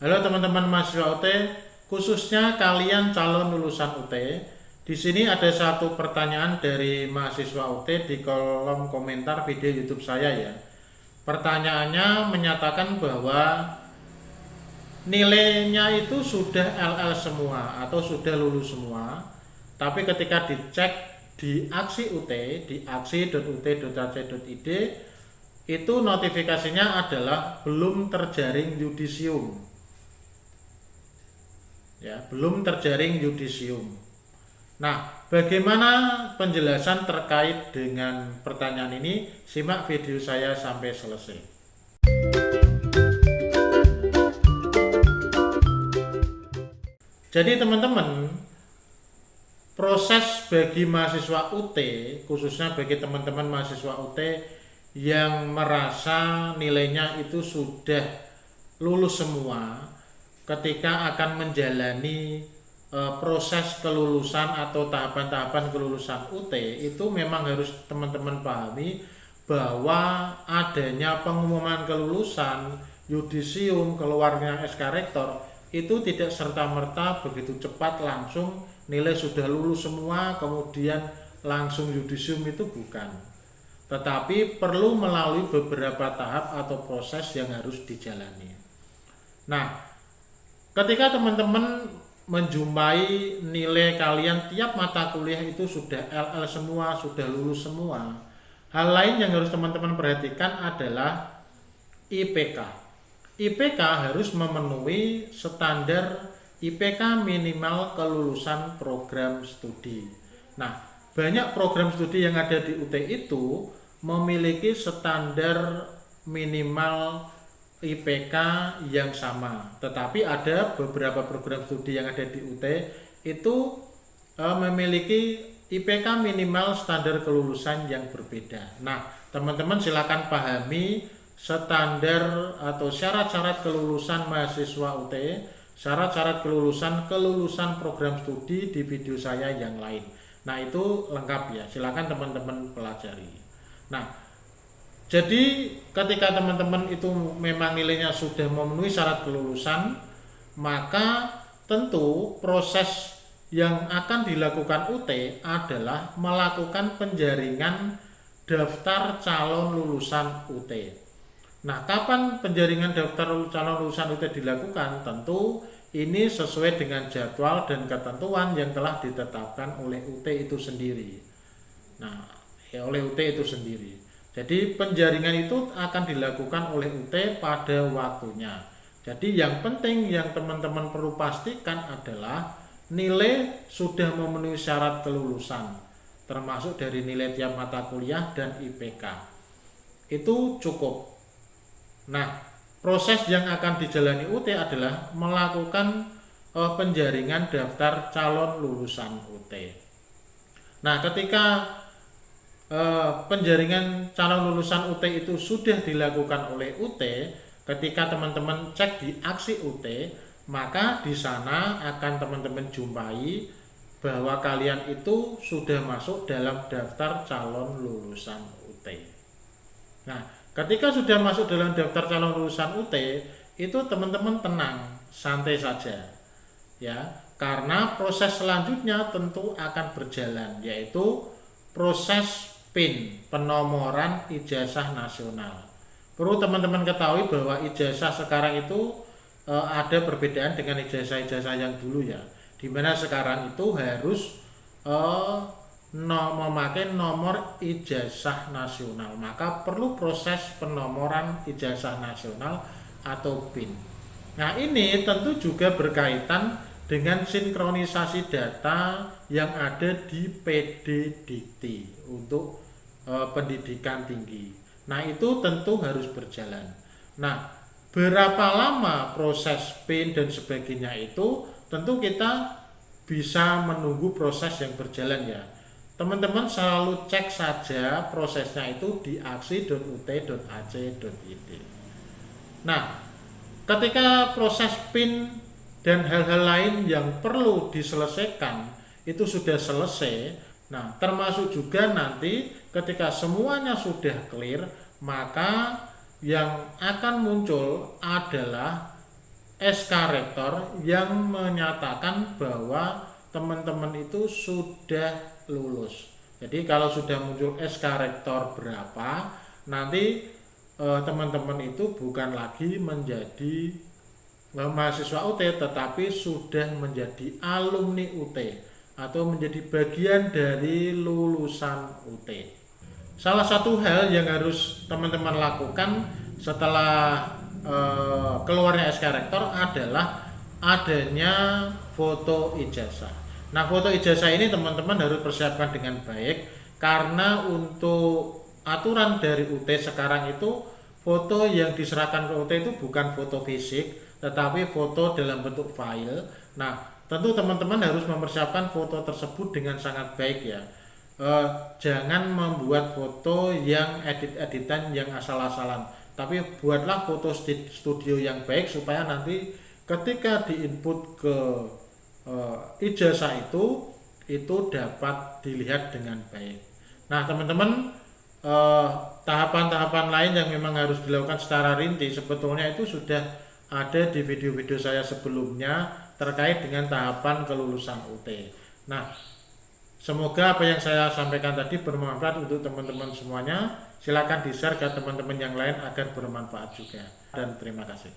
Halo teman-teman mahasiswa UT, khususnya kalian calon lulusan UT. Di sini ada satu pertanyaan dari mahasiswa UT di kolom komentar video YouTube saya ya. Pertanyaannya menyatakan bahwa nilainya itu sudah LL semua atau sudah lulus semua, tapi ketika dicek di aksi UT, di aksi.ut.ac.id, itu notifikasinya adalah belum terjaring yudisium. Ya, belum terjaring yudisium. Nah, bagaimana penjelasan terkait dengan pertanyaan ini? Simak video saya sampai selesai. Jadi teman-teman, proses bagi mahasiswa UT, khususnya bagi teman-teman mahasiswa UT yang merasa nilainya itu sudah lulus semua, ketika akan menjalani proses kelulusan atau tahapan-tahapan kelulusan UT, itu memang harus teman-teman pahami bahwa adanya pengumuman kelulusan, yudisium, keluarnya SK Rektor itu tidak serta-merta begitu cepat langsung nilai sudah lulus semua kemudian langsung yudisium, itu bukan, tetapi perlu melalui beberapa tahap atau proses yang harus dijalani. Nah, ketika teman-teman menjumpai nilai kalian tiap mata kuliah itu sudah LL semua, sudah lulus semua, hal lain yang harus teman-teman perhatikan adalah IPK. IPK harus memenuhi standar IPK minimal kelulusan program studi. Nah, banyak program studi yang ada di UT itu memiliki standar minimal IPK yang sama, tetapi ada beberapa program studi yang ada di UT itu memiliki IPK minimal standar kelulusan yang berbeda. Nah, teman-teman silakan pahami standar atau syarat-syarat kelulusan mahasiswa UT, syarat-syarat kelulusan program studi di video saya yang lain. Nah, itu lengkap ya, silakan teman-teman pelajari. Nah, jadi ketika teman-teman itu memang nilainya sudah memenuhi syarat kelulusan, maka tentu proses yang akan dilakukan UT adalah melakukan penjaringan daftar calon lulusan UT. Nah, kapan penjaringan daftar calon lulusan UT dilakukan? Tentu ini sesuai dengan jadwal dan ketentuan yang telah ditetapkan oleh UT itu sendiri. Nah, oleh UT itu sendiri. Jadi penjaringan itu akan dilakukan oleh UT pada waktunya. Jadi yang penting yang teman-teman perlu pastikan adalah nilai sudah memenuhi syarat kelulusan, termasuk dari nilai tiap mata kuliah dan IPK. Itu cukup. Nah, proses yang akan dijalani UT adalah melakukan penjaringan daftar calon lulusan UT. Nah, ketika penjaringan calon lulusan UT itu sudah dilakukan oleh UT, ketika teman-teman cek di aksi UT, maka di sana akan teman-teman jumpai bahwa kalian itu sudah masuk dalam daftar calon lulusan UT. Nah, ketika sudah masuk dalam daftar calon lulusan UT, itu teman-teman tenang, santai saja ya, karena proses selanjutnya tentu akan berjalan, yaitu proses PIN, penomoran ijazah nasional. Perlu teman-teman ketahui bahwa ijazah sekarang itu ada perbedaan dengan ijazah-ijazah yang dulu ya, dimana sekarang itu harus memakai nomor ijazah nasional, maka perlu proses penomoran ijazah nasional atau PIN. Nah, ini tentu juga berkaitan dengan sinkronisasi data yang ada di PD Dikti untuk pendidikan tinggi. Nah, itu tentu harus berjalan. Nah, berapa lama proses PIN dan sebagainya itu tentu kita bisa menunggu proses yang berjalan ya. Teman-teman selalu cek saja prosesnya itu di aksi.ut.ac.id. Nah, ketika proses PIN dan hal-hal lain yang perlu diselesaikan itu sudah selesai, nah termasuk juga nanti ketika semuanya sudah clear, maka yang akan muncul adalah SK Rektor yang menyatakan bahwa teman-teman itu sudah lulus. Jadi kalau sudah muncul SK Rektor berapa, nanti teman-teman itu bukan lagi menjadi mahasiswa UT, tetapi sudah menjadi alumni UT atau menjadi bagian dari lulusan UT. Salah satu hal yang harus teman-teman lakukan setelah keluarnya SK Rektor adalah adanya foto ijazah. Nah, foto ijazah ini teman-teman harus persiapkan dengan baik, karena untuk aturan dari UT sekarang itu foto yang diserahkan ke UT itu bukan foto fisik, tetapi foto dalam bentuk file. Nah, tentu teman-teman harus mempersiapkan foto tersebut dengan sangat baik ya. Jangan membuat foto yang edit-editan yang asal-asalan, tapi buatlah foto studio yang baik supaya nanti ketika diinput ke ijazah itu dapat dilihat dengan baik. Nah, teman-teman, tahapan-tahapan lain yang memang harus dilakukan secara rinci sebetulnya itu sudah ada di video-video saya sebelumnya terkait dengan tahapan kelulusan UT. Nah, semoga apa yang saya sampaikan tadi bermanfaat untuk teman-teman semuanya. Silakan di-share ke teman-teman yang lain agar bermanfaat juga. Dan terima kasih.